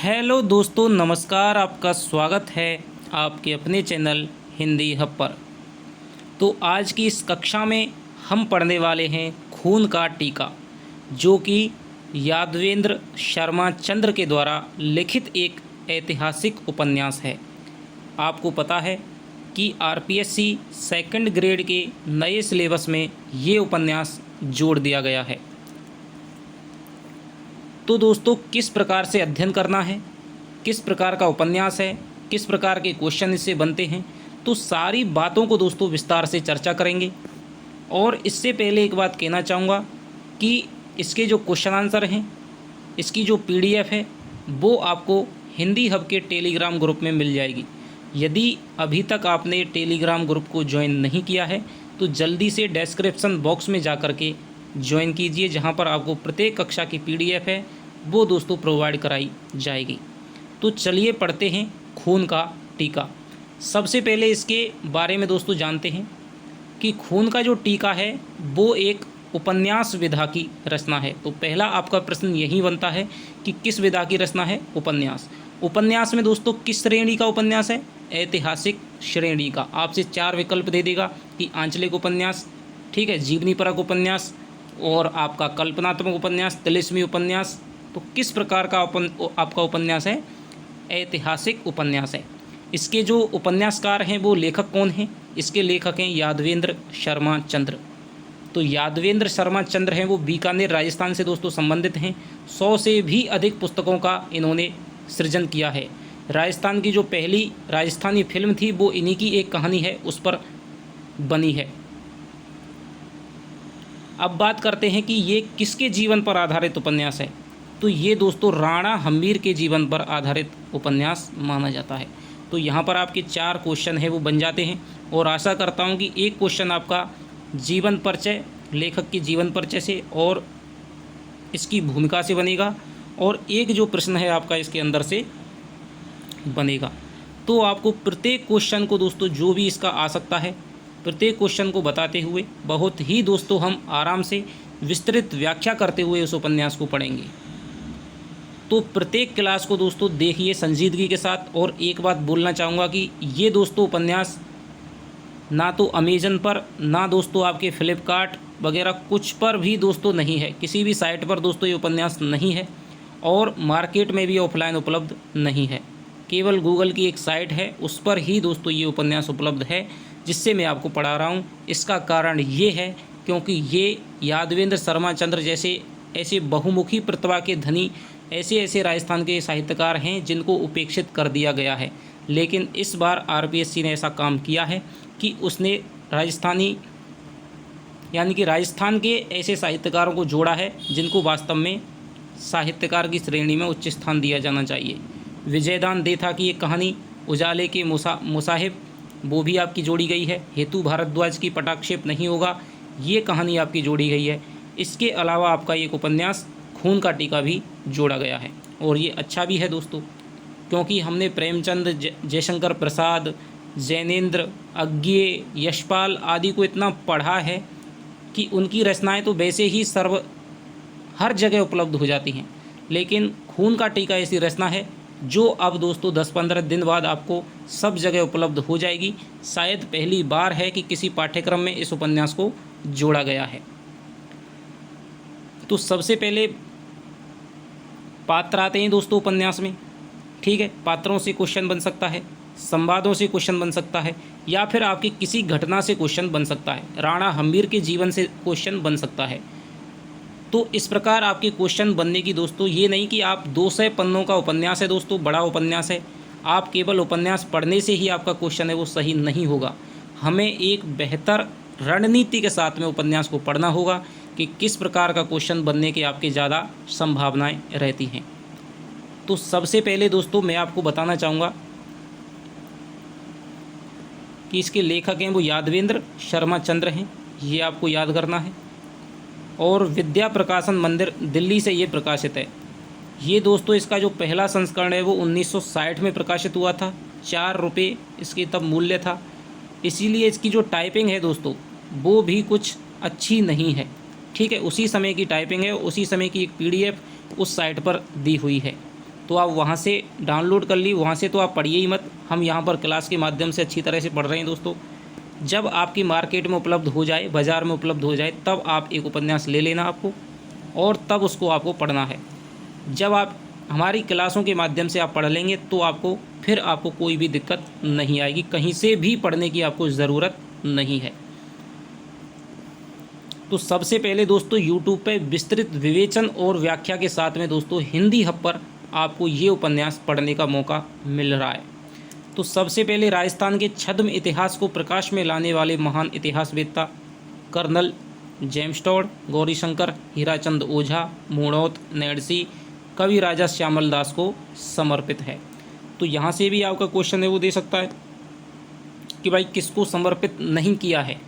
Hello दोस्तों, नमस्कार। आपका स्वागत है आपके अपने चैनल हिंदी हब पर। तो आज की इस कक्षा में हम पढ़ने वाले हैं खून का टीका, जो कि यादवेंद्र शर्मा चंद्र के द्वारा लिखित एक ऐतिहासिक उपन्यास है। आपको पता है कि आरपीएससी सेकंड ग्रेड के नए सिलेबस में ये उपन्यास जोड़ दिया गया है। तो दोस्तों, किस प्रकार से अध्ययन करना है, किस प्रकार का उपन्यास है, किस प्रकार के क्वेश्चन इससे बनते हैं, तो सारी बातों को दोस्तों विस्तार से चर्चा करेंगे। और इससे पहले एक बात कहना चाहूँगा कि इसके जो क्वेश्चन आंसर हैं, इसकी जो पीडीएफ है, वो आपको हिंदी हब के टेलीग्राम ग्रुप में मिल जाएगी। यदि अभी तक आपने टेलीग्राम ग्रुप को ज्वाइन नहीं किया है तो जल्दी से डिस्क्रिप्शन बॉक्स में जा कर के ज्वाइन कीजिए, जहाँ पर आपको प्रत्येक कक्षा की पीडीएफ है वो दोस्तों प्रोवाइड कराई जाएगी। तो चलिए पढ़ते हैं खून का टीका। सबसे पहले इसके बारे में दोस्तों जानते हैं कि खून का जो टीका है वो एक उपन्यास विधा की रचना है। तो पहला आपका प्रश्न यही बनता है कि किस विधा की रचना है? उपन्यास। उपन्यास में दोस्तों किस श्रेणी का उपन्यास है? ऐतिहासिक श्रेणी का। आपसे 4 विकल्प दे देगा कि आंचलिक उपन्यास, ठीक है, जीवनीपरक उपन्यास, और आपका कल्पनात्मक उपन्यास, तिलिस्मी उपन्यास। तो किस प्रकार का आपका उपन्यास है? ऐतिहासिक उपन्यास है। इसके जो उपन्यासकार हैं वो लेखक कौन हैं? इसके लेखक हैं यादवेंद्र शर्मा चंद्र। तो यादवेंद्र शर्मा चंद्र हैं वो बीकानेर राजस्थान से दोस्तों संबंधित हैं। 100 से भी अधिक पुस्तकों का इन्होंने सृजन किया है। राजस्थान की जो पहली राजस्थानी फिल्म थी वो इन्हीं की एक कहानी है, उस पर बनी है। अब बात करते हैं कि ये किसके जीवन पर आधारित उपन्यास है। तो ये दोस्तों राणा हम्मीर के जीवन पर आधारित उपन्यास माना जाता है। तो यहाँ पर आपके 4 क्वेश्चन है वो बन जाते हैं, और आशा करता हूँ कि एक क्वेश्चन आपका जीवन परिचय, लेखक के जीवन परिचय से और इसकी भूमिका से बनेगा, और एक जो प्रश्न है आपका इसके अंदर से बनेगा। तो आपको प्रत्येक क्वेश्चन को दोस्तों जो भी इसका आ सकता है, प्रत्येक क्वेश्चन को बताते हुए बहुत ही दोस्तों हम आराम से विस्तृत व्याख्या करते हुए उस उपन्यास को पढ़ेंगे। तो प्रत्येक क्लास को दोस्तों देखिए संजीदगी के साथ। और एक बात बोलना चाहूँगा कि ये दोस्तों उपन्यास ना तो अमेजन पर, ना दोस्तों आपके फ्लिपकार्ट वगैरह कुछ पर भी दोस्तों नहीं है। किसी भी साइट पर दोस्तों ये उपन्यास नहीं है, और मार्केट में भी ऑफलाइन उपलब्ध नहीं है। केवल गूगल की एक साइट है, उस पर ही दोस्तों ये उपन्यास उपलब्ध है, जिससे मैं आपको पढ़ा रहा हूँ। इसका कारण ये है क्योंकि ये यादवेंद्र शर्मा चंद्र जैसे ऐसे बहुमुखी प्रतिभा के धनी ऐसे राजस्थान के साहित्यकार हैं जिनको उपेक्षित कर दिया गया है। लेकिन इस बार आरपीएससी ने ऐसा काम किया है कि उसने राजस्थानी यानी कि राजस्थान के ऐसे साहित्यकारों को जोड़ा है जिनको वास्तव में साहित्यकार की श्रेणी में उच्च स्थान दिया जाना चाहिए। विजयदान देथा की एक कहानी उजाले के मुसाहिब, वो भी आपकी जोड़ी गई है। हेतु भारद्वाज की पटाक्षेप नहीं होगा, ये कहानी आपकी जोड़ी गई है। इसके अलावा आपका एक उपन्यास खून का टीका भी जोड़ा गया है, और ये अच्छा भी है दोस्तों, क्योंकि हमने प्रेमचंद, जयशंकर प्रसाद, जैनेन्द्र, अज्ञे, यशपाल आदि को इतना पढ़ा है कि उनकी रचनाएं तो वैसे ही हर जगह उपलब्ध हो जाती हैं। लेकिन खून का टीका ऐसी रचना है जो अब दोस्तों 10-15 दिन बाद आपको सब जगह उपलब्ध हो जाएगी। शायद पहली बार है कि किसी पाठ्यक्रम में इस उपन्यास को जोड़ा गया है। तो सबसे पहले पात्र आते हैं दोस्तों उपन्यास में, ठीक है। पात्रों से क्वेश्चन बन सकता है, संवादों से क्वेश्चन बन सकता है, या फिर आपकी किसी घटना से क्वेश्चन बन सकता है। राणा हम्मीर के जीवन से क्वेश्चन बन सकता है। तो इस प्रकार आपके क्वेश्चन बनने की दोस्तों ये नहीं कि आप 200 पन्नों का उपन्यास है दोस्तों, बड़ा उपन्यास है, आप केवल उपन्यास पढ़ने से ही आपका क्वेश्चन है वो सही नहीं होगा। हमें एक बेहतर रणनीति के साथ में उपन्यास को पढ़ना होगा कि किस प्रकार का क्वेश्चन बनने के आपके ज़्यादा संभावनाएं रहती हैं। तो सबसे पहले दोस्तों मैं आपको बताना चाहूँगा कि इसके लेखक हैं वो यादवेंद्र शर्मा चंद्र हैं, ये आपको याद करना है। और विद्या प्रकाशन मंदिर दिल्ली से ये प्रकाशित है। ये दोस्तों इसका जो पहला संस्करण है वो 1960 में प्रकाशित हुआ था। 4 रुपये इसकी तब मूल्य था। इसीलिए इसकी जो टाइपिंग है दोस्तों वो भी कुछ अच्छी नहीं है, ठीक है। उसी समय की टाइपिंग है, उसी समय की एक पीडीएफ उस साइट पर दी हुई है। तो आप वहाँ से डाउनलोड कर ली, वहाँ से तो आप पढ़िए ही मत। हम यहाँ पर क्लास के माध्यम से अच्छी तरह से पढ़ रहे हैं दोस्तों। जब आपकी मार्केट में उपलब्ध हो जाए, बाज़ार में उपलब्ध हो जाए, तब आप एक उपन्यास ले लेना आपको, और तब उसको आपको पढ़ना है। जब आप हमारी क्लासों के माध्यम से आप पढ़ लेंगे तो आपको फिर आपको कोई भी दिक्कत नहीं आएगी, कहीं से भी पढ़ने की आपको ज़रूरत नहीं है। तो सबसे पहले दोस्तों यूट्यूब पे विस्तृत विवेचन और व्याख्या के साथ में दोस्तों हिंदी हब पर आपको ये उपन्यास पढ़ने का मौका मिल रहा है। तो सबसे पहले राजस्थान के छद्म इतिहास को प्रकाश में लाने वाले महान इतिहासवेत्ता colonel James Tod, Gaurishankar, Hirachand Ojha, Muhnot Nainsi, Kavi Raja Shyamal दास को समर्पित है। तो यहाँ से भी आपका क्वेश्चन है वो दे सकता है कि भाई किसको समर्पित नहीं किया है,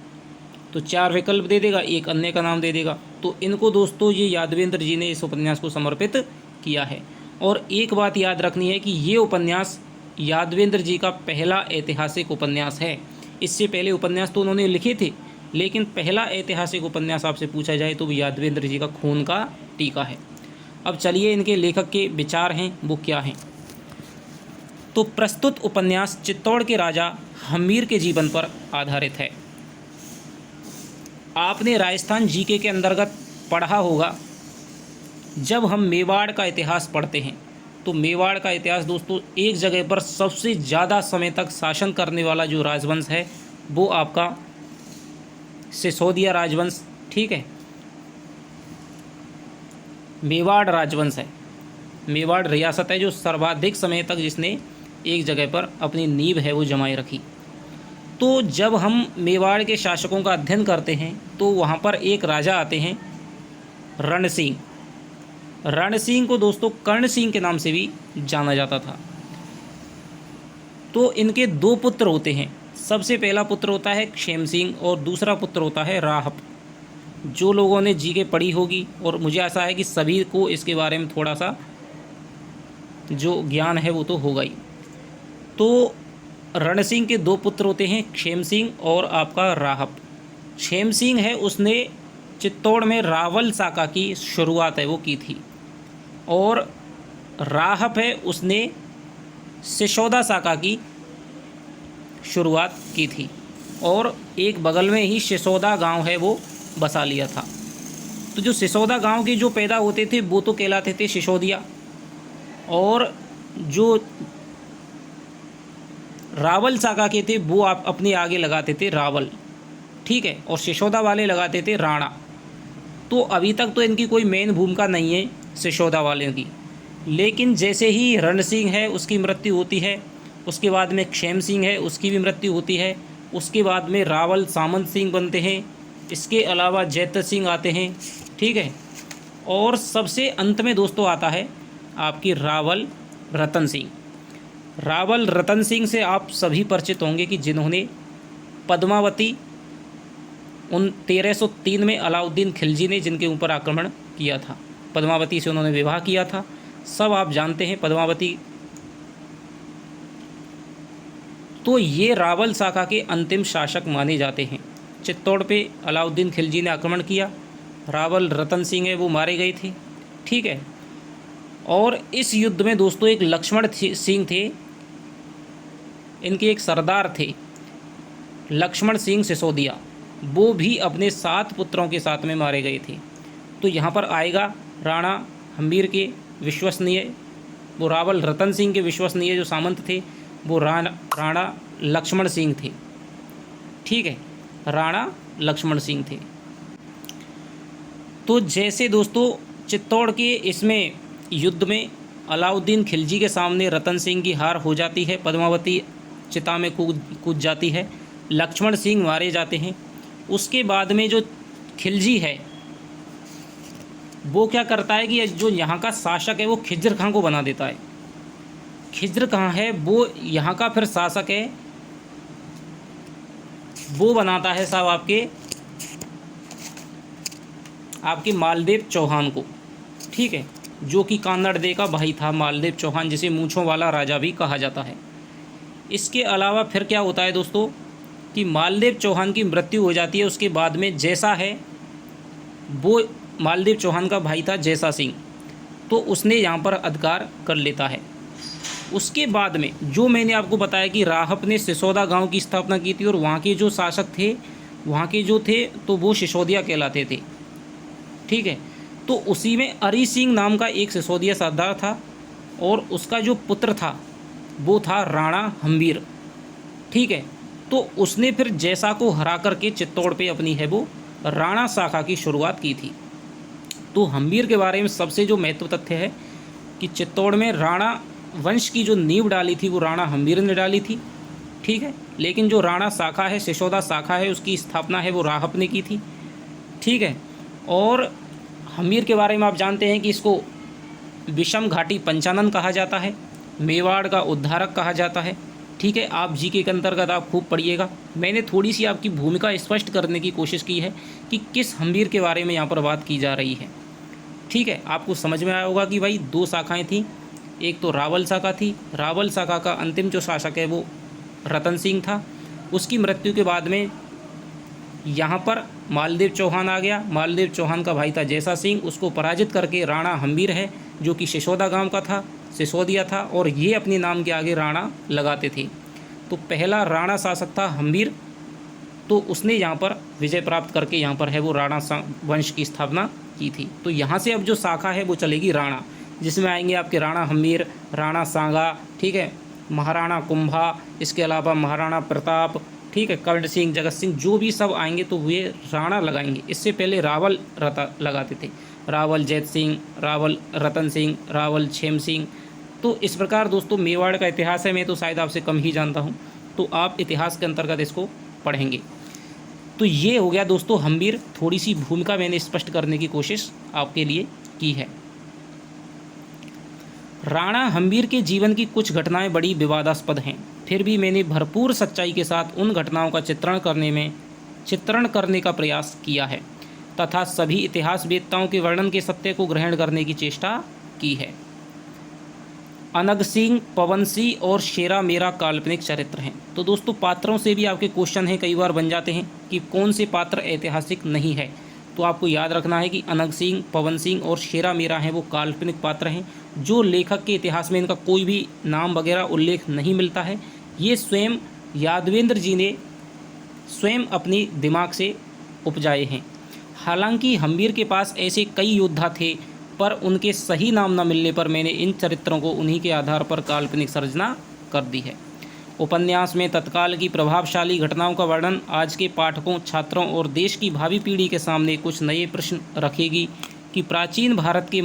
तो 4 विकल्प दे देगा, एक अन्य का नाम दे देगा। तो इनको दोस्तों ये यादवेंद्र जी ने इस उपन्यास को समर्पित किया है। और एक बात याद रखनी है कि ये उपन्यास यादवेंद्र जी का पहला ऐतिहासिक उपन्यास है। इससे पहले उपन्यास तो उन्होंने लिखे थे, लेकिन पहला ऐतिहासिक उपन्यास आपसे पूछा जाए तो यादवेंद्र जी का खून का टीका है। अब चलिए इनके लेखक के विचार हैं वो क्या हैं। तो प्रस्तुत उपन्यास चित्तौड़ के राजा हम्मीर के जीवन पर आधारित है। आपने राजस्थान जीके के अंतर्गत पढ़ा होगा, जब हम मेवाड़ का इतिहास पढ़ते हैं तो मेवाड़ का इतिहास दोस्तों एक जगह पर सबसे ज़्यादा समय तक शासन करने वाला जो राजवंश है वो आपका सिसोदिया राजवंश, ठीक है, मेवाड़ राजवंश है। मेवाड़ रियासत है जो सर्वाधिक समय तक जिसने एक जगह पर अपनी नींव है वो जमाए रखी। तो जब हम मेवाड़ के शासकों का अध्ययन करते हैं तो वहाँ पर एक राजा आते हैं रण सिंह। रण सिंह को दोस्तों कर्ण सिंह के नाम से भी जाना जाता था। तो इनके 2 पुत्र होते हैं। सबसे पहला पुत्र होता है क्षेम सिंह और दूसरा पुत्र होता है राहप। जो लोगों ने जीके पढ़ी होगी, और मुझे ऐसा है कि सभी को इसके बारे में थोड़ा सा जो ज्ञान है वो तो होगा ही। तो रण सिंह के 2 पुत्र होते हैं, क्षेम सिंह और आपका राहप। क्षेम सिंह है उसने चित्तौड़ में रावल शाखा की शुरुआत है वो की थी, और राहप है उसने सिसोदा शाखा की शुरुआत की थी, और एक बगल में ही सिसोदा गांव है वो बसा लिया था। तो जो सिसोदा गांव के जो पैदा होते थे वो तो कहलाते थे सिसोदिया, और जो रावल शाखा के थे वो आप अपने आगे लगाते थे रावल, ठीक है, और सिसोदा वाले लगाते थे राणा। तो अभी तक तो इनकी कोई मेन भूमिका नहीं है सिसोदा वाले की, लेकिन जैसे ही रण सिंह है उसकी मृत्यु होती है, उसके बाद में क्षेम सिंह है उसकी भी मृत्यु होती है, उसके बाद में रावल सामंत सिंह बनते हैं, इसके अलावा जैत सिंह आते हैं, ठीक है, और सबसे अंत में दोस्तों आता है आपकी रावल रतन सिंह। रावल रतन सिंह से आप सभी परिचित होंगे कि जिन्होंने पद्मावती 1303 में अलाउद्दीन खिलजी ने जिनके ऊपर आक्रमण किया था, पद्मावती से उन्होंने विवाह किया था, सब आप जानते हैं पद्मावती। तो ये रावल शाखा के अंतिम शासक माने जाते हैं। चित्तौड़ पे अलाउद्दीन खिलजी ने आक्रमण किया, रावल रतन सिंह है वो मारे गए थे, ठीक है। और इस युद्ध में दोस्तों एक लक्ष्मण सिंह थे, इनके एक सरदार थे लक्ष्मण सिंह सिसोदिया, वो भी अपने 7 पुत्रों के साथ में मारे गए थे। तो यहाँ पर आएगा राणा हम्मीर के विश्वसनीय, वो रावल रतन सिंह के विश्वसनीय जो सामंत थे वो राणा लक्ष्मण सिंह थे, ठीक है, राणा लक्ष्मण सिंह थे। तो जैसे दोस्तों चित्तौड़ के इसमें युद्ध में अलाउद्दीन खिलजी के सामने रतन सिंह की हार हो जाती है, पद्मावती चिता में कूद जाती है, लक्ष्मण सिंह मारे जाते हैं। उसके बाद में जो खिलजी है वो क्या करता है कि जो यहाँ का शासक है वो खिज्र खां को बना देता है। खिज्र खां है वो यहाँ का फिर शासक है, वो बनाता है साहब आपके मालदेव चौहान को, ठीक है, जो कि कान्नाडा का भाई था मालदेव चौहान, जिसे मूंछों वाला राजा भी कहा जाता है। इसके अलावा फिर क्या होता है दोस्तों कि मालदेव चौहान की मृत्यु हो जाती है। उसके बाद में जैसा है वो मालदेव चौहान का भाई था जैसा सिंह, तो उसने यहाँ पर अधिकार कर लेता है। उसके बाद में जो मैंने आपको बताया कि राहप ने सिसोदा गांव की स्थापना की थी और वहाँ के जो शासक थे, वहाँ के जो थे तो वो सिसोदिया कहलाते थे। ठीक है, तो उसी में अरी सिंह नाम का एक सिसोदिया सरदार था और उसका जो पुत्र था वो था राणा हम्बीर। ठीक है, तो उसने फिर जैसा को हरा करके चित्तौड़ पे अपनी है वो राणा शाखा की शुरुआत की थी। तो हम्बीर के बारे में सबसे जो महत्व तथ्य है कि चित्तौड़ में राणा वंश की जो नींव डाली थी वो राणा हम्बीर ने डाली थी। ठीक है, लेकिन जो राणा शाखा है, सिसोदा शाखा है, उसकी स्थापना है वो राहप ने की थी। ठीक है, और हम्बीर के बारे में आप जानते हैं कि इसको विषम घाटी पंचानन कहा जाता है, मेवाड़ का उद्धारक कहा जाता है। ठीक है, आप जीके के अंतर्गत आप खूब पढ़िएगा। मैंने थोड़ी सी आपकी भूमिका स्पष्ट करने की कोशिश की है कि किस हम्बीर के बारे में यहाँ पर बात की जा रही है। ठीक है, आपको समझ में आया होगा कि भाई दो शाखाएं थी, एक तो रावल शाखा थी। रावल शाखा का अंतिम जो शासक है वो रतन सिंह था। उसकी मृत्यु के बाद में यहाँ पर मालदेव चौहान आ गया। मालदेव चौहान का भाई था जैसा सिंह, उसको पराजित करके राणा हम्बीर है जो कि सिसोदा गांव का था, सिसोदिया था, और ये अपने नाम के आगे राणा लगाते थे। तो पहला राणा शासक था हम्बीर, तो उसने यहाँ पर विजय प्राप्त करके यहाँ पर है वो राणा वंश की स्थापना की थी। तो यहाँ से अब जो शाखा है वो चलेगी राणा, जिसमें आएंगे आपके राणा हम्बीर, राणा सांगा, ठीक है, महाराणा कुंभा, इसके अलावा महाराणा प्रताप, ठीक है, कर्ण सिंह, जगत सिंह, जो भी सब आएंगे तो वे राणा लगाएंगे। इससे पहले रावल लगाते थे, रावल जैत सिंह, रावल रतन सिंह, रावल छेम सिंह। तो इस प्रकार दोस्तों मेवाड़ का इतिहास है, मैं तो शायद आपसे कम ही जानता हूँ, तो आप इतिहास के अंतर्गत इसको पढ़ेंगे। तो ये हो गया दोस्तों हम्बीर। थोड़ी सी भूमिका मैंने स्पष्ट करने की कोशिश आपके लिए की है। राणा हम्बीर के जीवन की कुछ घटनाएं बड़ी विवादास्पद हैं, फिर भी मैंने भरपूर सच्चाई के साथ उन घटनाओं का चित्रण करने का प्रयास किया है तथा सभी इतिहासवेत्ताओं के वर्णन के सत्य को ग्रहण करने की चेष्टा की है। अनग सिंह, पवन सिंह और शेरा मेरा काल्पनिक चरित्र हैं। तो दोस्तों पात्रों से भी आपके क्वेश्चन हैं, कई बार बन जाते हैं कि कौन से पात्र ऐतिहासिक नहीं है। तो आपको याद रखना है कि अनग सिंह, पवन सिंह और शेरा मेरा हैं वो काल्पनिक पात्र हैं, जो लेखक के इतिहास में इनका कोई भी नाम वगैरह उल्लेख नहीं मिलता है। ये स्वयं यादवेंद्र जी ने स्वयं अपनी दिमाग से उपजाए हैं। हालांकि हम्बीर के पास ऐसे कई योद्धा थे, पर उनके सही नाम न मिलने पर मैंने इन चरित्रों को उन्हीं के आधार पर काल्पनिक सर्जना कर दी है। उपन्यास में तत्काल की प्रभावशाली घटनाओं का वर्णन आज के पाठकों, छात्रों और देश की भावी पीढ़ी के सामने कुछ नए प्रश्न रखेगी कि प्राचीन भारत के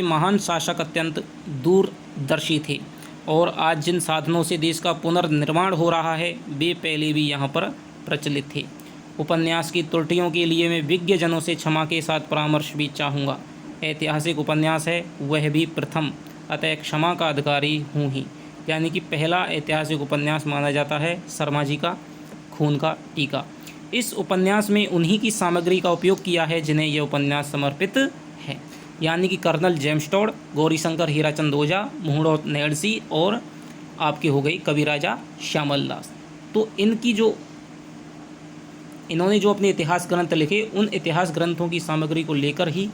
महान शासक अत्यंत दूरदर्शी थे और आज जिन साधनों से देश का पुनर्निर्माण हो रहा है वे पहले भी यहाँ पर प्रचलित थे। उपन्यास की त्रुटियों के लिए मैं विज्ञजनों से क्षमा के साथ परामर्श भी चाहूँगा। ऐतिहासिक उपन्यास है, वह भी प्रथम, अतः क्षमा का अधिकारी हूँ ही। यानी कि पहला ऐतिहासिक उपन्यास माना जाता है शर्मा जी का खून का टीका। इस उपन्यास में उन्हीं की सामग्री का उपयोग किया है जिन्हें यह उपन्यास समर्पित है, यानी कि colonel James Tod, Gaurishankar Hirachand Ojha, Muhnot Nainsi और आपके हो गई कविराजा श्यामल दास। तो इन्होंने जो अपने इतिहास ग्रंथ लिखे, उन इतिहास ग्रंथों की सामग्री को लेकर ही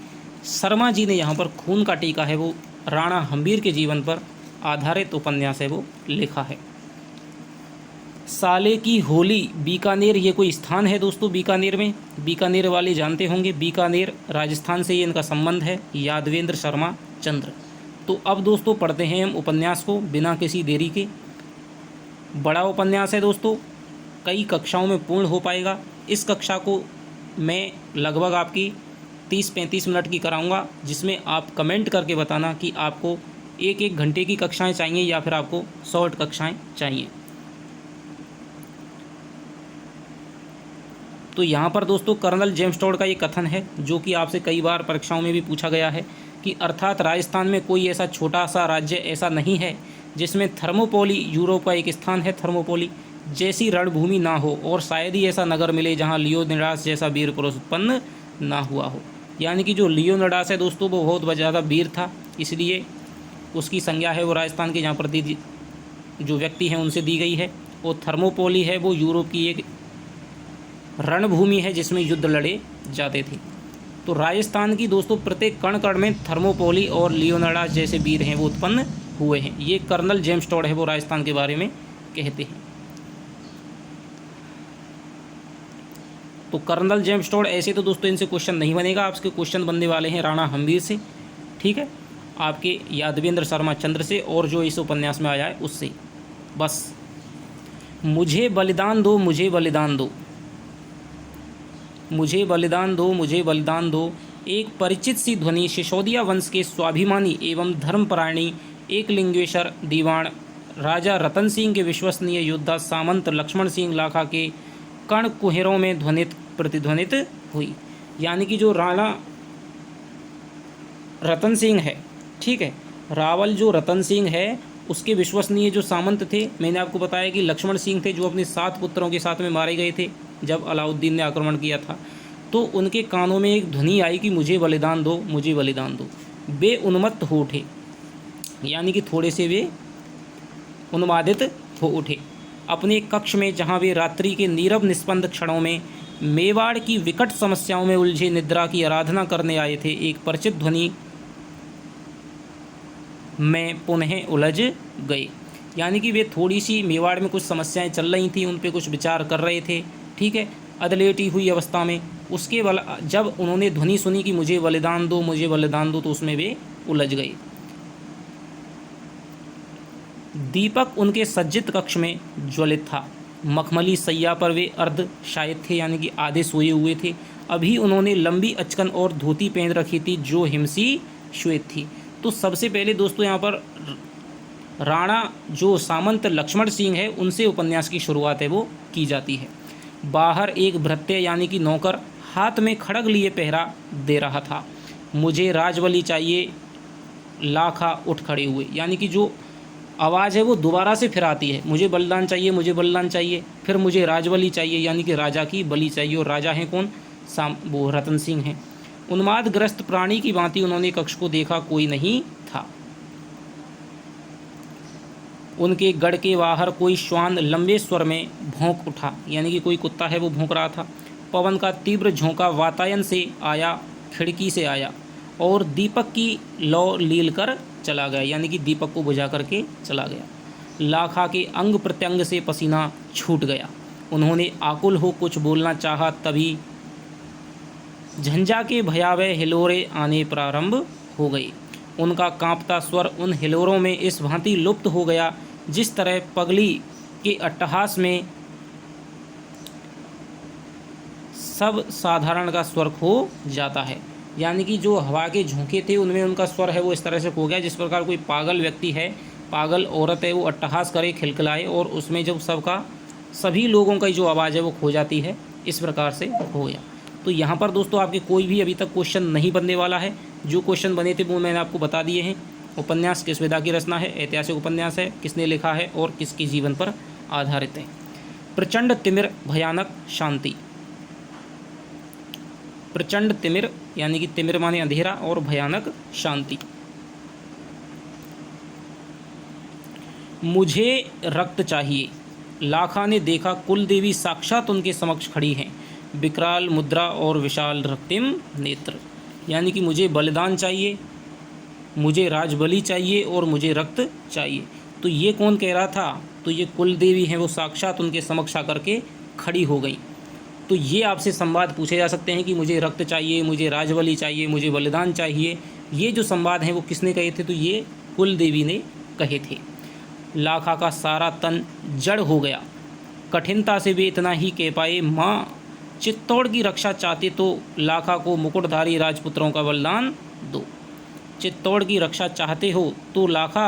शर्मा जी ने यहाँ पर खून का टीका है वो राणा हम्बीर के जीवन पर आधारित उपन्यास है वो लिखा है। साले की होली, बीकानेर ये कोई स्थान है दोस्तों। बीकानेर वाले जानते होंगे, बीकानेर राजस्थान से ये इनका संबंध है, यादवेंद्र शर्मा चंद्र। तो अब दोस्तों पढ़ते हैं हम उपन्यास को बिना किसी देरी के। बड़ा उपन्यास है दोस्तों, कई कक्षाओं में पूर्ण हो पाएगा। इस कक्षा को मैं लगभग आपकी 30-35 मिनट की कराऊंगा, जिसमें आप कमेंट करके बताना कि आपको 1-1 घंटे की कक्षाएं चाहिए या फिर आपको शॉर्ट कक्षाएं चाहिए। तो यहाँ पर दोस्तों कर्नल जेम्स टॉड का ये कथन है जो कि आपसे कई बार परीक्षाओं में भी पूछा गया है कि अर्थात राजस्थान में कोई ऐसा छोटा सा राज्य ऐसा नहीं है जिसमें थर्मोपोली, यूरोप का एक स्थान है थर्मोपोली, जैसी रणभूमि ना हो, और शायद ही ऐसा नगर मिले जहाँ लियोनिडास जैसा वीर पुरुष उत्पन्न ना हुआ हो। यानी कि जो लियोनिडास है दोस्तों वो बहुत ज़्यादा वीर था, इसलिए उसकी संज्ञा है वो राजस्थान के यहाँ पर जो व्यक्ति हैं उनसे दी गई है। और थर्मोपोली है वो यूरोप की एक रणभूमि है जिसमें युद्ध लड़े जाते थे। तो राजस्थान की दोस्तों प्रत्येक कण कण में थर्मोपोली और लियोनार्डस जैसे वीर हैं वो उत्पन्न हुए हैं। ये कर्नल जेम्स टॉड है वो राजस्थान के बारे में कहते हैं। तो कर्नल जेम्स टॉड, ऐसे तो दोस्तों इनसे क्वेश्चन नहीं बनेगा, आपके क्वेश्चन बनने वाले हैं राणा हम्बीर से, ठीक है, आपके यादवेंद्र शर्मा चंद्र से, और जो इस उपन्यास में आया है उससे। बस मुझे बलिदान दो, मुझे बलिदान दो, मुझे बलिदान दो, मुझे बलिदान दो, एक परिचित सी ध्वनि सिसोदिया वंश के स्वाभिमानी एवं धर्मपरायणी एक लिंगेश्वर दीवान राजा रतन सिंह के विश्वसनीय योद्धा सामंत लक्ष्मण सिंह लाखा के कण कुहरों में ध्वनित प्रतिध्वनित हुई। यानी कि जो राणा रतन सिंह है, ठीक है, रावल जो रतन सिंह है उसके विश्वसनीय जो सामंत थे, मैंने आपको बताया कि लक्ष्मण सिंह थे जो अपने 7 पुत्रों के साथ में मारे गए थे जब अलाउद्दीन ने आक्रमण किया था। तो उनके कानों में एक ध्वनि आई कि मुझे बलिदान दो, मुझे बलिदान दो। वे उन्मत्त हो उठे, यानी कि थोड़े से वे उन्मादित हो उठे। अपने कक्ष में जहाँ वे रात्रि के नीरव निस्पंद क्षणों में मेवाड़ की विकट समस्याओं में उलझे निद्रा की आराधना करने आए थे, एक परिचित ध्वनि में पुनः उलझ गए। यानी कि वे थोड़ी सी मेवाड़ में कुछ समस्याएं चल रही थी, उन पे कुछ विचार कर रहे थे, ठीक है, अधलेटी हुई अवस्था में। उसके जब उन्होंने ध्वनि सुनी कि मुझे बलिदान दो, मुझे बलिदान दो, तो उसमें वे उलझ गए। दीपक उनके सज्जित कक्ष में ज्वलित था। मखमली सैया पर वे अर्ध शायद थे, यानी कि आधे सोए हुए थे। अभी उन्होंने लंबी अचकन और धोती पहन रखी थी जो हिमसी श्वेत थी। तो सबसे पहले दोस्तों यहाँ पर राणा जो सामंत लक्ष्मण सिंह है उनसे उपन्यास की शुरुआत है वो की जाती है। बाहर एक भृत्य यानी कि नौकर हाथ में खड़ग लिए पहरा दे रहा था। मुझे राजबली चाहिए, लाखा उठ खड़े हुए। यानी कि जो आवाज़ है वो दोबारा से फिर आती है, मुझे बलिदान चाहिए, मुझे बलिदान चाहिए, फिर मुझे राजबली चाहिए, यानी कि राजा की बलि चाहिए। और राजा हैं कौन? वो रतन सिंह हैं। उन्मादग्रस्त प्राणी की भांति उन्होंने कक्ष को देखा, कोई नहीं था। उनके गढ़ के बाहर कोई श्वान लंबे स्वर में भौंक उठा, यानी कि कोई कुत्ता है वो भौंक रहा था। पवन का तीव्र झोंका वातायन से आया, खिड़की से आया और दीपक की लौ लील कर चला गया, यानी कि दीपक को बुझा करके चला गया। लाखा के अंग प्रत्यंग से पसीना छूट गया। उन्होंने आकुल हो कुछ बोलना चाहा, तभी झंझा के भयावह हिलोरे आने प्रारंभ हो गए। उनका कांपता स्वर उन हिलोरों में इस भांति लुप्त हो गया जिस तरह पगली के अट्टहास में सब साधारण का स्वर खो जाता है। यानी कि जो हवा के झोंके थे उनमें उनका स्वर है वो इस तरह से खो गया जिस प्रकार कोई पागल व्यक्ति है, पागल औरत है, वो अट्टहास करे, खिलखिलाए और उसमें जब सभी लोगों का जो आवाज़ है वो खो जाती है, इस प्रकार से हो गया। तो यहाँ पर दोस्तों आपके कोई भी अभी तक क्वेश्चन नहीं बनने वाला है। जो क्वेश्चन बने थे वो मैंने आपको बता दिए हैं। उपन्यास किस विधा की रचना है, ऐतिहासिक उपन्यास है, किसने लिखा है और किसके जीवन पर आधारित है। प्रचंड तिमिर भयानक शांति। प्रचंड तिमिर यानी कि तिमिर माने अंधेरा और भयानक शांति। मुझे रक्त चाहिए। लाखा ने देखा कुल देवी साक्षात उनके समक्ष खड़ी हैं, विकराल मुद्रा और विशाल रक्तिम नेत्र। यानी कि मुझे बलिदान चाहिए, मुझे राजबली चाहिए और मुझे रक्त चाहिए। तो ये कौन कह रहा था? तो ये कुल देवी हैं, वो साक्षात उनके समक्ष आकर के खड़ी हो गई। तो ये आपसे संवाद पूछे जा सकते हैं कि मुझे रक्त चाहिए, मुझे राजबली चाहिए, मुझे बलिदान चाहिए। ये जो संवाद हैं वो किसने कहे थे? तो ये कुल देवी ने कहे थे। लाखा का सारा तन जड़ हो गया। कठिनता से वे इतना ही कह पाए, माँ चित्तौड़ की रक्षा चाहते तो लाखा को मुकुटधारी राजपुत्रों का बलिदान दो। चित्तौड़ की रक्षा चाहते हो तो लाखा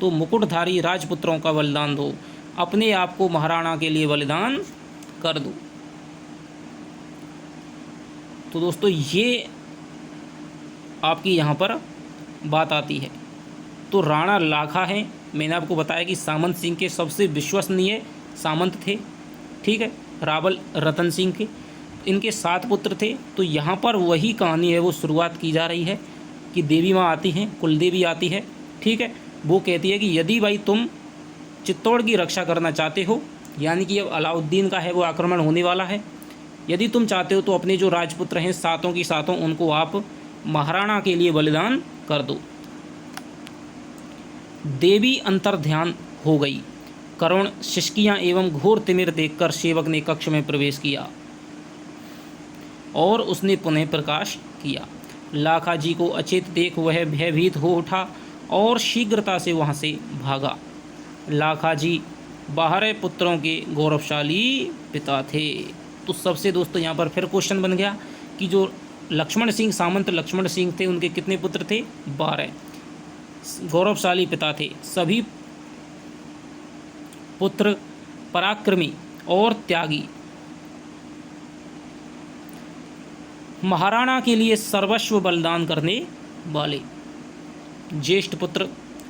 तो मुकुटधारी राजपुत्रों का बलिदान दो, अपने आप को महाराणा के लिए बलिदान कर दो। तो दोस्तों ये आपकी यहाँ पर बात आती है। तो राणा लाखा हैं, मैंने आपको बताया कि सामंत सिंह के सबसे विश्वसनीय सामंत थे, ठीक है, रावल रतन सिंह के। इनके 7 पुत्र थे। तो यहाँ पर वही कहानी है वो शुरुआत की जा रही है कि देवी माँ आती हैं, कुलदेवी आती है, ठीक है। वो कहती है कि यदि भाई तुम चित्तौड़ की रक्षा करना चाहते हो, यानी कि अब अलाउद्दीन का है वो आक्रमण होने वाला है, यदि तुम चाहते हो तो अपने जो राजपुत्र हैं सातों की सातों उनको आप महाराणा के लिए बलिदान कर दो। देवी अंतर्ध्यान हो गई। करुण शिष्कियाँ एवं घोर तिमिर देखकर सेवक ने कक्ष में प्रवेश किया और उसने पुनः प्रकाश किया। लाखा जी को अचेत देख वह भयभीत हो उठा और शीघ्रता से वहाँ से भागा। लाखा जी 12 पुत्रों के गौरवशाली पिता थे। तो सबसे दोस्तों यहाँ पर फिर क्वेश्चन बन गया कि जो लक्ष्मण सिंह, सामंत लक्ष्मण सिंह थे, उनके कितने पुत्र थे? 12। गौरवशाली पिता थे। सभी पुत्र पराक्रमी और त्यागी, महाराणा के लिए सर्वस्व बलिदान करने वाले। ज्येष्ठ पुत्र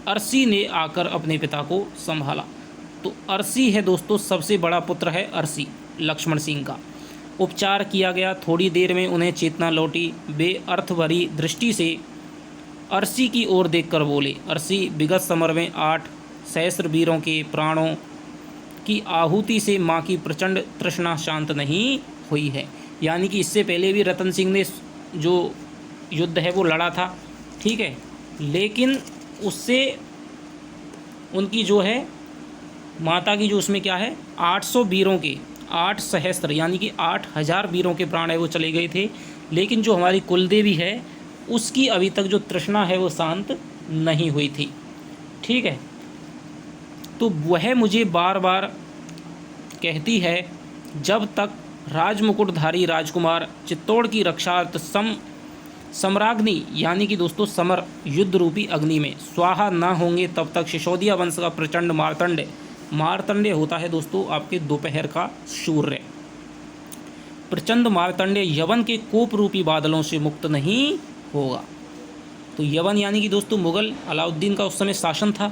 अरसी ने आकर अपने पिता को संभाला। तो अरसी है दोस्तों, सबसे बड़ा पुत्र है अरसी लक्ष्मण सिंह का। उपचार किया गया, थोड़ी देर में उन्हें चेतना लौटी। वे अर्थ भरी दृष्टि से अरसी की ओर देखकर बोले, अरसी, विगत समर में 8 सहस्त्र वीरों के प्राणों की आहुति से माँ की प्रचंड तृष्णा शांत नहीं हुई है। यानी कि इससे पहले भी रतन सिंह ने जो युद्ध है वो लड़ा था, ठीक है, लेकिन उससे उनकी जो है माता की जो उसमें क्या है 800 वीरों के 8 सहस्त्र यानी कि 8000 वीरों के प्राण है वो चले गए थे। लेकिन जो हमारी कुलदेवी है उसकी अभी तक जो तृष्णा है वो शांत नहीं हुई थी, ठीक है। तो वह मुझे बार बार कहती है, जब तक राजमुकुटधारी राजकुमार चित्तौड़ की रक्षार्थ सम्राग्नि यानी कि दोस्तों समर युद्ध रूपी अग्नि में स्वाहा न होंगे, तब तक सिसोदिया वंश का प्रचंड मार्तंड होता है दोस्तों आपके दोपहर का सूर्य। प्रचंड मार्तंड यवन के कोप रूपी बादलों से मुक्त नहीं होगा। तो यवन यानी कि दोस्तों मुगल अलाउद्दीन का उस समय शासन था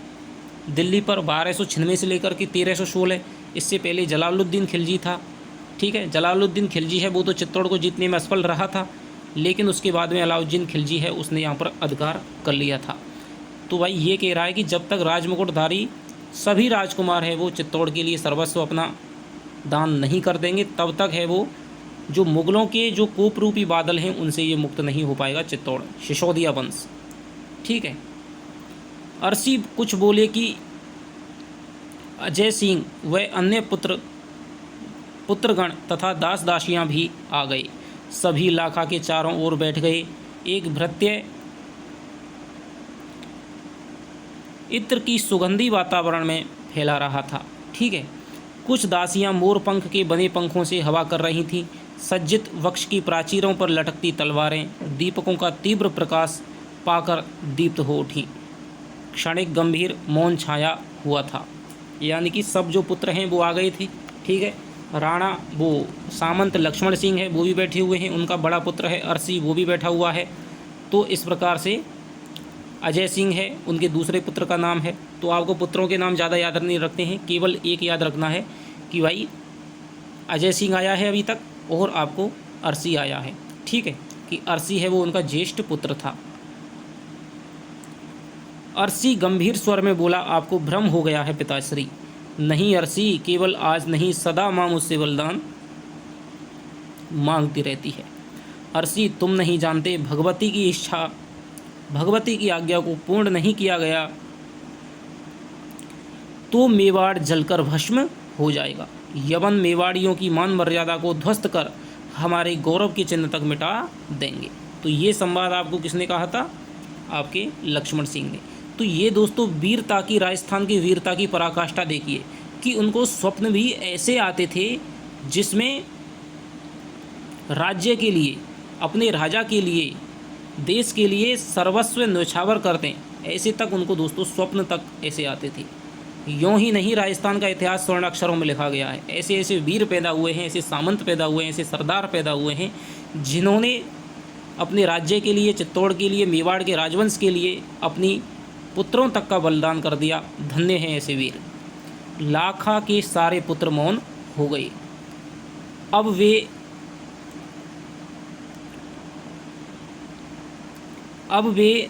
दिल्ली पर 1296 से लेकर के 1316। इससे पहले जलालुद्दीन खिलजी था, ठीक है। जलालुद्दीन खिलजी है वो तो चित्तौड़ को जीतने में असफल रहा था, लेकिन उसके बाद में अलाउद्दीन खिलजी है उसने यहाँ पर अधिकार कर लिया था। तो भाई ये कह रहा है कि जब तक राजमुकुटधारी सभी राजकुमार है वो चित्तौड़ के लिए सर्वस्व अपना दान नहीं कर देंगे, तब तक है वो जो मुगलों के जो कोपरूपी बादल हैं उनसे ये मुक्त नहीं हो पाएगा चित्तौड़, सिसोदिया वंश, ठीक है। अरसी कुछ बोले कि अजय सिंह व अन्य पुत्रगण तथा दास दासियां भी आ गए। सभी लाखा के चारों ओर बैठ गए। एक भृत्य इत्र की सुगंधी वातावरण में फैला रहा था, ठीक है। कुछ दासियां मोर पंख के बने पंखों से हवा कर रही थीं। सज्जित वक्ष की प्राचीरों पर लटकती तलवारें दीपकों का तीव्र प्रकाश पाकर दीप्त हो उठी। क्षणिक गंभीर मौन छाया हुआ था। यानी कि सब जो पुत्र हैं वो आ गए थे, ठीक है। राणा वो सामंत लक्ष्मण सिंह है वो भी बैठे हुए हैं, उनका बड़ा पुत्र है अरसी वो भी बैठा हुआ है। तो इस प्रकार से अजय सिंह है उनके दूसरे पुत्र का नाम है। तो आपको पुत्रों के नाम ज़्यादा याद नहीं रखते हैं, केवल एक याद रखना है कि भाई अजय सिंह आया है अभी तक और आपको अरसी आया है, ठीक है, कि अरसी है वो उनका ज्येष्ठ पुत्र था। अरसी गंभीर स्वर में बोला, आपको भ्रम हो गया है पिताश्री। नहीं अरसी, केवल आज नहीं सदा माँ मुझसे बलिदान मांगती रहती है। अरसी तुम नहीं जानते, भगवती की इच्छा, भगवती की आज्ञा को पूर्ण नहीं किया गया तो मेवाड़ जलकर भस्म हो जाएगा। यवन मेवाड़ियों की मान मर्यादा को ध्वस्त कर हमारे गौरव के चिन्ह तक मिटा देंगे। तो ये संवाद आपको किसने कहा था? आपके लक्ष्मण सिंह ने। तो ये दोस्तों वीरता की, राजस्थान की वीरता की पराकाष्ठा देखिए कि उनको स्वप्न भी ऐसे आते थे जिसमें राज्य के लिए, अपने राजा के लिए, देश के लिए सर्वस्व न्यौछावर करते हैं, ऐसे तक उनको दोस्तों स्वप्न तक ऐसे आते थे। यूँ ही नहीं राजस्थान का इतिहास स्वर्ण अक्षरों में लिखा गया है। ऐसे ऐसे वीर पैदा हुए हैं, ऐसे सामंत पैदा हुए हैं, ऐसे सरदार पैदा हुए हैं जिन्होंने अपने राज्य के लिए, चित्तौड़ के लिए, मेवाड़ के राजवंश के लिए अपनी पुत्रों तक का बलिदान कर दिया। धन्य हैं ऐसे वीर। लाखा के सारे पुत्र मौन हो गए। अब वे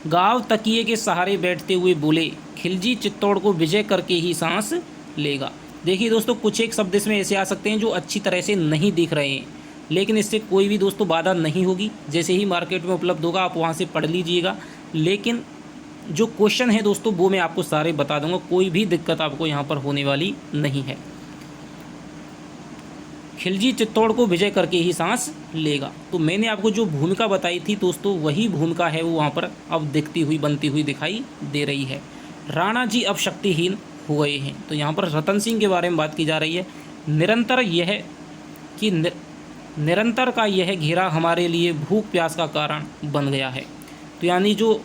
गांव तकिए के सहारे बैठते हुए बोले, खिलजी चित्तौड़ को विजय करके ही सांस लेगा। देखिए दोस्तों, कुछ एक शब्द इसमें ऐसे आ सकते हैं जो अच्छी तरह से नहीं दिख रहे हैं, लेकिन इससे कोई भी दोस्तों बाधा नहीं होगी। जैसे ही मार्केट में उपलब्ध होगा आप वहाँ से पढ़ लीजिएगा। लेकिन जो क्वेश्चन है दोस्तों वो मैं आपको सारे बता दूंगा, कोई भी दिक्कत आपको यहाँ पर होने वाली नहीं है। खिलजी चित्तौड़ को विजय करके ही सांस लेगा। तो मैंने आपको जो भूमिका बताई थी दोस्तों, वही भूमिका है वो वहाँ पर अब दिखती हुई बनती हुई दिखाई दे रही है। राणा जी अब शक्तिहीन हो गए हैं। तो यहाँ पर रतन सिंह के बारे में बात की जा रही है। निरंतर यह कि निरंतर का यह घेरा हमारे लिए भूख प्यास का कारण बन गया है। तो यानी जो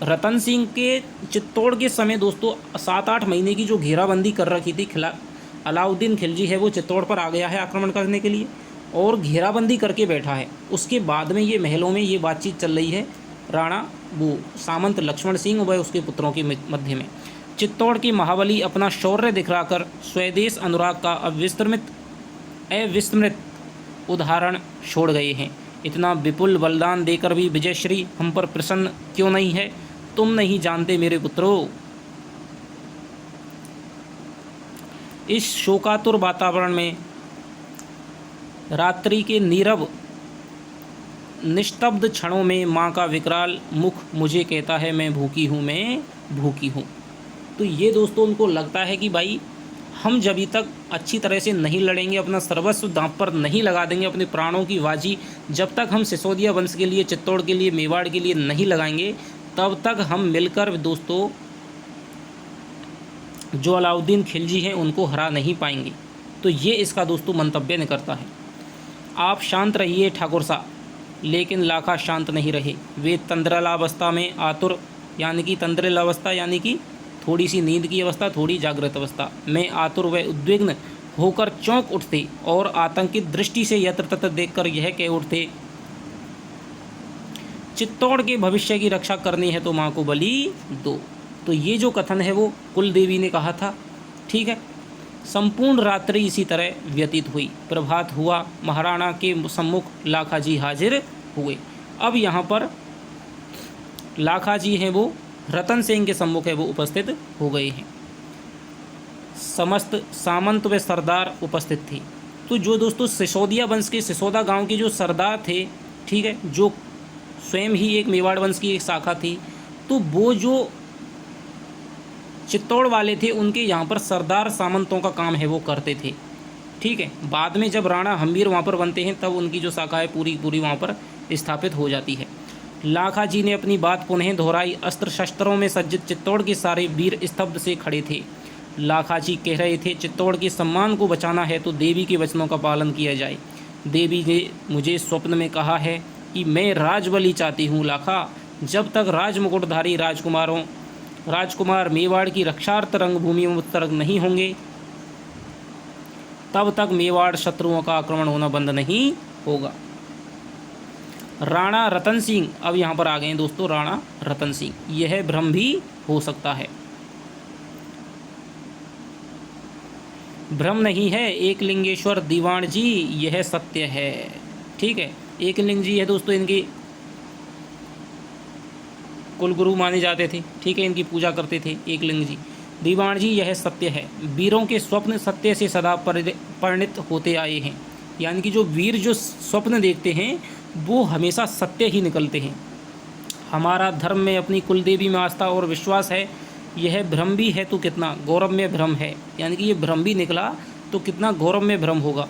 रतन सिंह के चित्तौड़ के समय दोस्तों 7-8 महीने की जो घेराबंदी कर रखी थी, अलाउद्दीन खिलजी है वो चित्तौड़ पर आ गया है आक्रमण करने के लिए और घेराबंदी करके बैठा है। उसके बाद में ये महलों में ये बातचीत चल रही है राणा वो सामंत लक्ष्मण सिंह व उसके पुत्रों के मध्य में। चित्तौड़ के महाबली अपना शौर्य दिखलाकर स्वदेश अनुराग का अविस्मृत उदाहरण छोड़ गए हैं। इतना विपुल बलिदान देकर भी विजयश्री हम पर प्रसन्न क्यों नहीं है? तुम नहीं जानते मेरे पुत्रों, इस शोकातुर वातावरण में रात्रि के नीरव निस्तब्ध क्षणों में माँ का विकराल मुख मुझे कहता है मैं भूखी हूँ, मैं भूखी हूँ। तो ये दोस्तों उनको लगता है कि भाई हम जब तक अच्छी तरह से नहीं लड़ेंगे, अपना सर्वस्व दांव पर नहीं लगा देंगे, अपने प्राणों की बाजी जब तक हम सिसोदिया वंश के लिए, चित्तौड़ के लिए, मेवाड़ के लिए नहीं लगाएंगे, तब तक हम मिलकर दोस्तों जो अलाउद्दीन खिलजी हैं उनको हरा नहीं पाएंगे। तो ये इसका दोस्तों मंतव्य निकलता है। आप शांत रहिए ठाकुर साहब, लेकिन लाखा शांत नहीं रहे। वे तंद्रलावस्था में आतुर, यानी कि तंद्रलावस्था यानी कि थोड़ी सी नींद की अवस्था, थोड़ी जागृत अवस्था में आतुर व उद्विग्न होकर चौंक उठते और आतंकित दृष्टि से यत्र तत्र देखकर यह कह उठते, चित्तौड़ के भविष्य की रक्षा करनी है तो माँ को बलि दो। तो ये जो कथन है वो कुल देवी ने कहा था। ठीक है। संपूर्ण रात्रि इसी तरह व्यतीत हुई। प्रभात हुआ, महाराणा के सम्मुख लाखा जी हाजिर हुए। अब यहाँ पर लाखा जी हैं वो रतन सिंह के सम्मुख है वो उपस्थित हो गए हैं। समस्त सामंत व सरदार उपस्थित थे। तो जो दोस्तों सिसोदिया वंश के सिसोदा गांव के जो सरदार थे, ठीक है, जो स्वयं ही एक मेवाड़ वंश की एक शाखा थी, तो वो जो चित्तौड़ वाले थे उनके यहाँ पर सरदार सामंतों का काम है वो करते थे। ठीक है। बाद में जब राणा हम्बीर वहाँ पर बनते हैं तब उनकी जो शाखा है पूरी पूरी वहाँ पर स्थापित हो जाती है। लाखा जी ने अपनी बात पुनः दोहराई। अस्त्र शस्त्रों में सज्जित चित्तौड़ के सारे वीर स्तब्ध से खड़े थे। लाखा जी कह रहे थे, चित्तौड़ के सम्मान को बचाना है तो देवी के वचनों का पालन किया जाए। देवी ने मुझे स्वप्न में कहा है कि मैं राजबली चाहती हूँ लाखा। जब तक राजमुकुटधारी राजकुमार मेवाड़ की रक्षार्थ रंगभूमि में उत्तरग नहीं होंगे, तब तक मेवाड़ शत्रुओं का आक्रमण होना बंद नहीं होगा। राणा रतन सिंह अब यहाँ पर आ गए हैं दोस्तों। राणा रतन सिंह, यह भ्रम भी हो सकता है, भ्रम नहीं है। एकलिंगेश्वर दीवान जी, यह सत्य है। ठीक है। एकलिंग जी है दोस्तों, इनकी कुलगुरु माने जाते थे। ठीक है। इनकी पूजा करते थे एकलिंग जी। दीवान जी, यह सत्य है। वीरों के स्वप्न सत्य से सदा परिणित होते आए हैं। यानी कि जो वीर जो स्वप्न देखते हैं वो हमेशा सत्य ही निकलते हैं। हमारा धर्म में अपनी कुलदेवी में आस्था और विश्वास है। यह भ्रम भी है तो कितना गौरव में भ्रम है। यानी कि ये भ्रम भी निकला तो कितना गौरव में भ्रम होगा।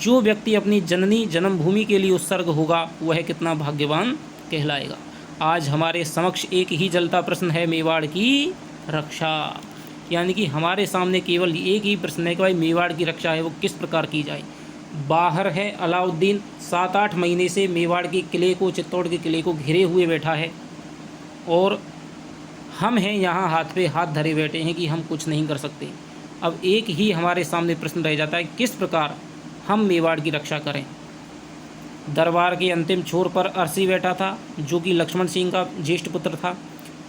जो व्यक्ति अपनी जननी जन्मभूमि के लिए उत्सर्ग होगा वह कितना भाग्यवान कहलाएगा। आज हमारे समक्ष एक ही जलता प्रश्न है, मेवाड़ की रक्षा। यानी कि हमारे सामने केवल एक ही प्रश्न है कि भाई मेवाड़ की रक्षा है वो किस प्रकार की जाए। बाहर है अलाउद्दीन, 7-8 महीने से मेवाड़ के किले को, चित्तौड़ के किले को घिरे हुए बैठा है और हम हैं यहाँ हाथ पे हाथ धरे बैठे हैं कि हम कुछ नहीं कर सकते। अब एक ही हमारे सामने प्रश्न रह जाता है, किस प्रकार हम मेवाड़ की रक्षा करें। दरबार के अंतिम छोर पर अरसी बैठा था जो कि लक्ष्मण सिंह का ज्येष्ठ पुत्र था।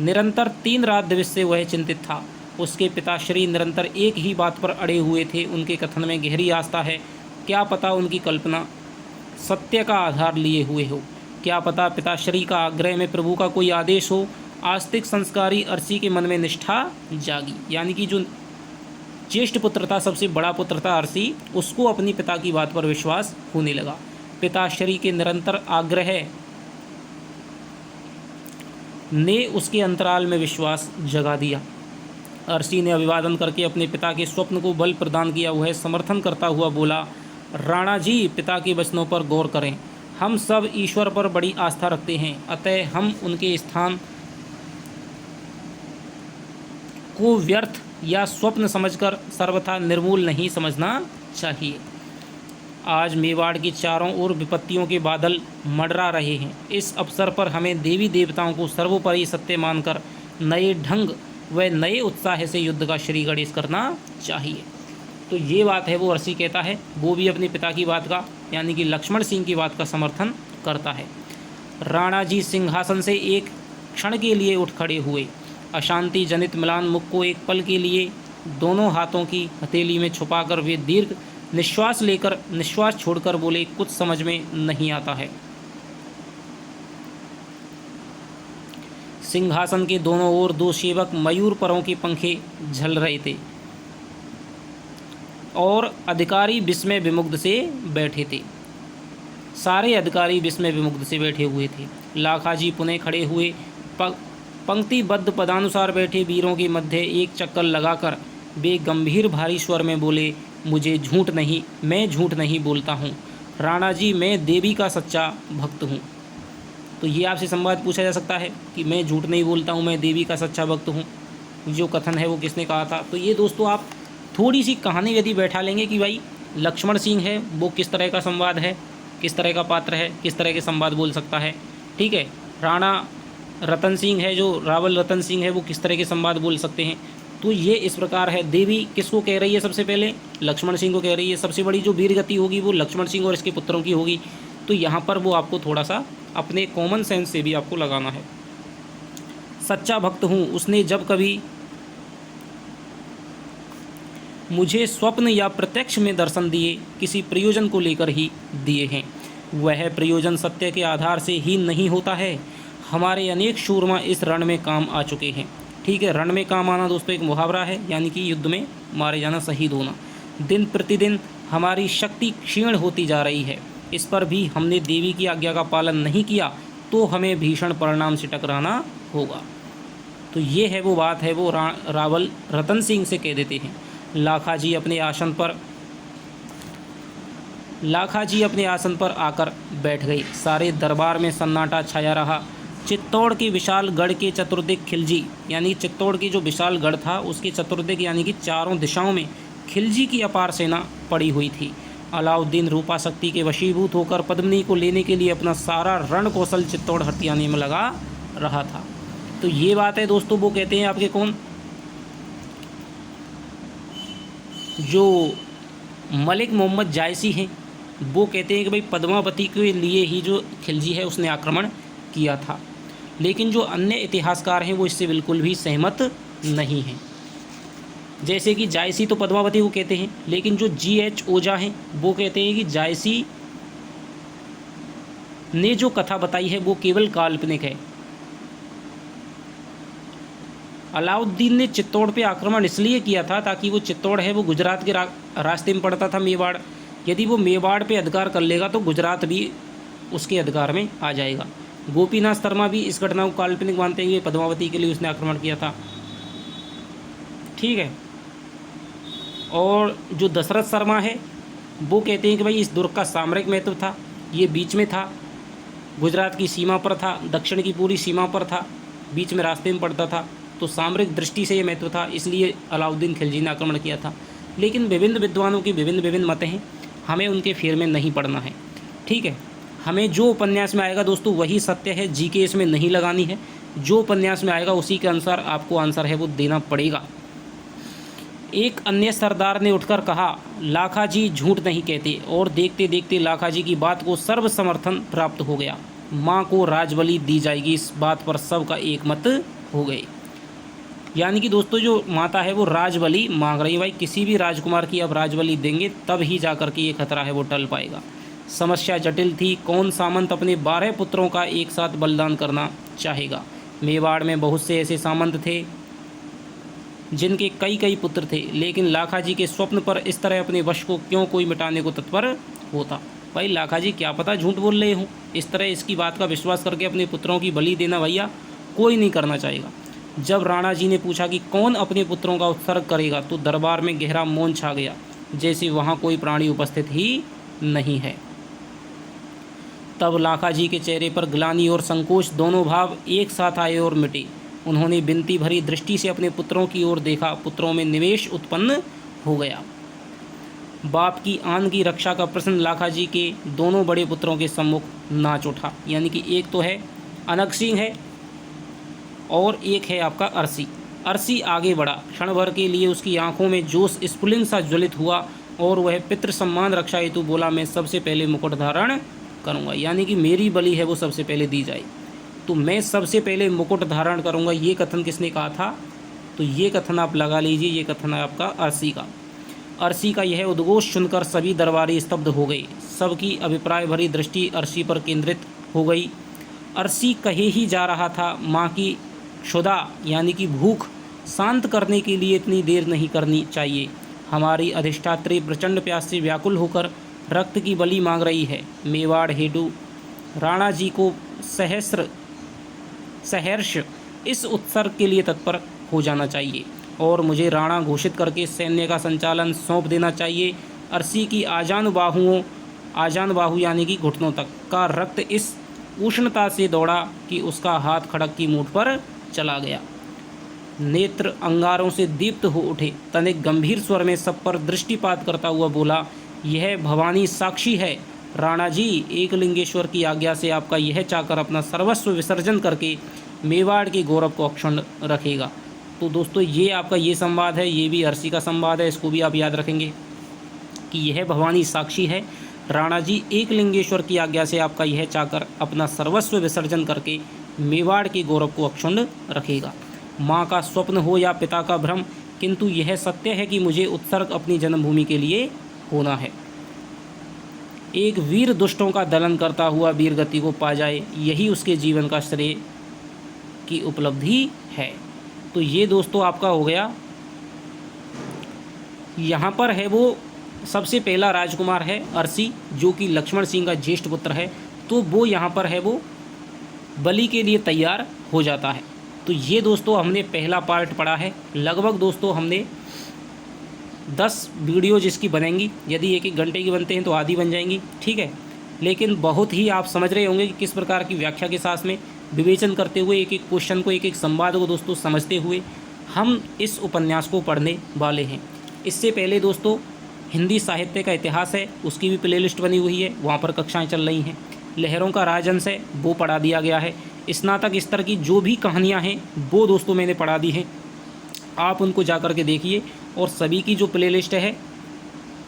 निरंतर 3 रात दिवस से वह चिंतित था। उसके पिताश्री निरंतर एक ही बात पर अड़े हुए थे। उनके कथन में गहरी आस्था है। क्या पता उनकी कल्पना सत्य का आधार लिए हुए हो। क्या पता पिताश्री का आग्रह में प्रभु का कोई आदेश हो। आस्तिक संस्कारी अरसी के मन में निष्ठा जागी। यानी कि जो ज्येष्ठ पुत्र था, सबसे बड़ा पुत्र था अर्सी, उसको अपनी पिता की बात पर विश्वास होने लगा। पिताश्री के निरंतर आग्रह ने उसके अंतराल में विश्वास जगा दिया। अर्सी ने अभिवादन करके अपने पिता के स्वप्न को बल प्रदान किया। वह समर्थन करता हुआ बोला, राणा जी, पिता के वचनों पर गौर करें। हम सब ईश्वर पर बड़ी आस्था रखते हैं, अतः हम उनके स्थान को व्यर्थ या स्वप्न समझकर सर्वथा निर्मूल नहीं समझना चाहिए। आज मेवाड़ के चारों ओर विपत्तियों के बादल मंडरा रहे हैं। इस अवसर पर हमें देवी देवताओं को सर्वोपरि सत्य मानकर नए ढंग व नए उत्साह से युद्ध का श्री गणेश करना चाहिए। तो ये बात है वो अर्सी कहता है, वो भी अपने पिता की बात का यानी कि लक्ष्मण सिंह की बात का समर्थन करता है। राणा जी सिंहासन से एक क्षण के लिए उठ खड़े हुए। अशांति जनित मिलान मुख को एक पल के लिए दोनों हाथों की हथेली में छुपाकर वे दीर्घ निश्वास छोड़कर बोले, कुछ समझ में नहीं आता है। सिंहासन के दोनों ओर दो सेवक मयूर परों के पंखे झल रहे थे और अधिकारी विस्मय विमुग्ध से बैठे थे। सारे अधिकारी विस्मय विमुग्ध से बैठे हुए थे। लाखाजी पुनः खड़े हुए, पंक्तिबद्ध पदानुसार बैठे वीरों के मध्य एक चक्कर लगाकर वे गंभीर भारी स्वर में बोले, मैं झूठ नहीं बोलता हूँ। राणा जी, मैं देवी का सच्चा भक्त हूँ। तो ये आपसे संवाद पूछा जा सकता है कि मैं झूठ नहीं बोलता हूँ, मैं देवी का सच्चा भक्त हूँ। जो कथन है वो किसने कहा था? तो ये दोस्तों आप थोड़ी सी कहानी यदि बैठा लेंगे कि भाई लक्ष्मण सिंह है वो किस तरह का संवाद है, किस तरह का पात्र है, किस तरह के संवाद बोल सकता है, ठीक है। राणा रतन सिंह है, जो रावल रतन सिंह है, वो किस तरह के संवाद बोल सकते हैं। तो ये इस प्रकार है। देवी किसको कह रही है? सबसे पहले लक्ष्मण सिंह को कह रही है। सबसे बड़ी जो वीर गति होगी वो लक्ष्मण सिंह और इसके पुत्रों की होगी। तो यहाँ पर वो आपको थोड़ा सा अपने कॉमन सेंस से भी आपको लगाना है। सच्चा भक्त हूँ, उसने जब कभी मुझे स्वप्न या प्रत्यक्ष में दर्शन दिए, किसी प्रयोजन को लेकर ही दिए हैं। वह प्रयोजन सत्य के आधार से ही नहीं होता है। हमारे अनेक शूरमा इस रण में काम आ चुके हैं, ठीक है। रण में काम आना दोस्तों एक मुहावरा है, यानी कि युद्ध में मारे जाना, शहीद होना। दिन प्रतिदिन हमारी शक्ति क्षीण होती जा रही है। इस पर भी हमने देवी की आज्ञा का पालन नहीं किया तो हमें भीषण परिणाम से टकराना होगा। तो ये है वो बात है, वो रावल रतन सिंह से कह देते हैं। लाखाजी अपने आसन पर आकर बैठ गई। सारे दरबार में सन्नाटा छाया रहा। चित्तौड़ के विशाल गढ़ के चतुर्दिक खिलजी, यानी चित्तौड़ की जो विशाल गढ़ था उसके चतुर्दिक यानी कि चारों दिशाओं में खिलजी की अपार सेना पड़ी हुई थी। अलाउद्दीन रूपा शक्ति के वशीभूत होकर पद्मिनी को लेने के लिए अपना सारा रण कौशल चित्तौड़ हथियाने में लगा रहा था। तो ये बात है दोस्तों, वो कहते हैं आपके कौन, जो मलिक मोहम्मद जायसी हैं, वो कहते हैं कि भाई पद्मावती के लिए ही जो खिलजी है उसने आक्रमण किया था। लेकिन जो अन्य इतिहासकार हैं वो इससे बिल्कुल भी सहमत नहीं हैं। जैसे कि जायसी तो पद्मावती को कहते हैं, लेकिन जो GH ओझा हैं वो कहते हैं कि जायसी ने जो कथा बताई है वो केवल काल्पनिक है। अलाउद्दीन ने चित्तौड़ पे आक्रमण इसलिए किया था ताकि वो चित्तौड़ है वो गुजरात के रास्ते में पड़ता था, मेवाड़। यदि वो मेवाड़ पे अधिकार कर लेगा तो गुजरात भी उसके अधिकार में आ जाएगा। गोपीनाथ शर्मा भी इस घटना को काल्पनिक मानते हैं, पद्मावती के लिए उसने आक्रमण किया था, ठीक है। और जो दशरथ शर्मा है वो कहते हैं कि भाई इस दुर्ग का सामरिक महत्व था, ये बीच में था, गुजरात की सीमा पर था, दक्षिण की पूरी सीमा पर था, बीच में रास्ते में पड़ता था, तो सामरिक दृष्टि से ये महत्व था, इसलिए अलाउद्दीन खिलजी ने आक्रमण किया था। लेकिन विभिन्न विद्वानों की विभिन्न मत हैं, हमें उनके फेर में नहीं पड़ना है, ठीक है। हमें जो उपन्यास में आएगा दोस्तों वही सत्य है, जीके इसमें नहीं लगानी है। जो उपन्यास में आएगा उसी के अनुसार आपको आंसर है वो देना पड़ेगा। एक अन्य सरदार ने उठकर कहा, लाखाजी झूठ नहीं कहते, और देखते देखते लाखाजी की बात को सर्व समर्थन प्राप्त हो गया। माँ को राजबली दी जाएगी, इस बात पर सबका एक मत हो गए। यानी कि दोस्तों जो माता है वो राजबली मांग रही है, भाई किसी भी राजकुमार की अब राजबली देंगे तब ही जाकर के ये खतरा है वो टल पाएगा। समस्या जटिल थी, कौन सामंत अपने 12 पुत्रों का एक साथ बलिदान करना चाहेगा। मेवाड़ में बहुत से ऐसे सामंत थे जिनके कई कई पुत्र थे, लेकिन लाखाजी के स्वप्न पर इस तरह अपने वश को क्यों कोई मिटाने को तत्पर होता। भाई लाखाजी क्या पता झूठ बोल रहे हो, इस तरह इसकी बात का विश्वास करके अपने पुत्रों की बलि देना भैया कोई नहीं करना चाहेगा। जब राणा जी ने पूछा कि कौन अपने पुत्रों का उत्सर्ग करेगा, तो दरबार में गहरा मौन छा गया, जैसे वहाँ कोई प्राणी उपस्थित ही नहीं है। तब लाखाजी के चेहरे पर ग्लानि और संकोच दोनों भाव एक साथ आए और मिटे। उन्होंने विनती भरी दृष्टि से अपने पुत्रों की ओर देखा। पुत्रों में निवेश उत्पन्न हो गया। बाप की आन की रक्षा का प्रश्न लाखाजी के दोनों बड़े पुत्रों के सम्मुख नाच उठा। यानी कि एक तो है अनग सिंह है और एक है आपका अरसी। अरसी आगे बढ़ा। क्षण भर के लिए उसकी आंखों में जोश स्फुलिंग सा ज्वलित हुआ और वह पितृ सम्मान रक्षा हेतु बोला, मैं सबसे पहले मुकुट धारण करूँगा। यानी कि मेरी बलि है वो सबसे पहले दी जाए, तो मैं सबसे पहले मुकुट धारण करूँगा। ये कथन किसने कहा था? तो ये कथन आप लगा लीजिए, ये कथन है आपका अरसी का। अरसी का यह उद्घोष सुनकर सभी दरबारी स्तब्ध हो गए। सबकी अभिप्राय भरी दृष्टि अरसी पर केंद्रित हो गई। अरसी कहे ही जा रहा था, माँ की क्षुधा यानी कि भूख शांत करने के लिए इतनी देर नहीं करनी चाहिए। हमारी अधिष्ठात्री प्रचंड प्यास से व्याकुल होकर रक्त की बलि मांग रही है। मेवाड़ हेतु राणा जी को सहर्ष इस उत्सर्ग के लिए तत्पर हो जाना चाहिए और मुझे राणा घोषित करके सैन्य का संचालन सौंप देना चाहिए। अरसी की आजान बाहु यानी कि घुटनों तक का रक्त इस उष्णता से दौड़ा कि उसका हाथ खड़क की मूठ पर चला गया। नेत्र अंगारों से दीप्त हो उठे। तनिक गंभीर स्वर में सब पर दृष्टिपात करता हुआ बोला, यह भवानी साक्षी है। राणा जी, एकलिंगेश्वर की आज्ञा से आपका यह चाकर अपना सर्वस्व विसर्जन करके मेवाड़ के गौरव को अक्षुण्ण रखेगा। तो दोस्तों ये आपका ये संवाद है, ये भी अरसी का संवाद है, इसको भी आप याद रखेंगे कि यह भवानी साक्षी है। राणा जी, एकलिंगेश्वर की आज्ञा से आपका यह चाकर अपना सर्वस्व विसर्जन करके मेवाड़ के गौरव को अक्षुण्ण रखेगा। माँ का स्वप्न हो या पिता का भ्रम, किंतु यह सत्य है कि मुझे उत्सर्ग अपनी जन्मभूमि के लिए होना है। एक वीर दुष्टों का दलन करता हुआ वीर गति को पा जाए, यही उसके जीवन का श्रेय की उपलब्धि है। तो ये दोस्तों आपका हो गया। यहाँ पर है वो सबसे पहला राजकुमार है अरसी, जो कि लक्ष्मण सिंह का ज्येष्ठ पुत्र है। तो वो यहाँ पर है वो बलि के लिए तैयार हो जाता है। तो ये दोस्तों हमने पहला पार्ट पढ़ा है। लगभग दोस्तों हमने 10 वीडियो जिसकी बनेंगी, यदि 1-1 घंटे की बनते हैं तो आधी बन जाएंगी, ठीक है। लेकिन बहुत ही आप समझ रहे होंगे कि किस प्रकार की व्याख्या के साथ में विवेचन करते हुए एक एक क्वेश्चन को, एक एक संवाद को दोस्तों समझते हुए हम इस उपन्यास को पढ़ने वाले हैं। इससे पहले दोस्तों हिंदी साहित्य का इतिहास है, उसकी भी प्लेलिस्ट बनी हुई है, वहाँ पर कक्षाएँ चल रही हैं। लहरों का राजहंस है, वो पढ़ा दिया गया है। स्नातक स्तर की जो भी कहानियाँ हैं वो दोस्तों मैंने पढ़ा दी हैं, आप उनको जा कर के देखिए। और सभी की जो प्लेलिस्ट है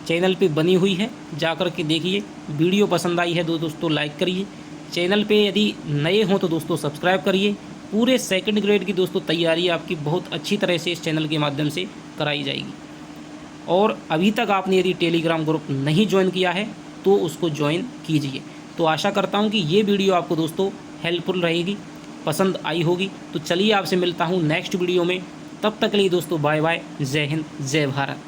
चैनल पे बनी हुई है, जा कर के देखिए। वीडियो पसंद आई है तो दोस्तों लाइक करिए। चैनल पे यदि नए हों तो दोस्तों सब्सक्राइब करिए। पूरे 2nd ग्रेड की दोस्तों तैयारी आपकी बहुत अच्छी तरह से इस चैनल के माध्यम से कराई जाएगी। और अभी तक आपने यदि टेलीग्राम ग्रुप नहीं ज्वाइन किया है तो उसको ज्वाइन कीजिए। तो आशा करता हूँ कि ये वीडियो आपको दोस्तों हेल्पफुल रहेगी, पसंद आई होगी। तो चलिए आपसे मिलता हूँ नेक्स्ट वीडियो में। तब तक के लिए दोस्तों बाय बाय, जय हिंद, जय भारत।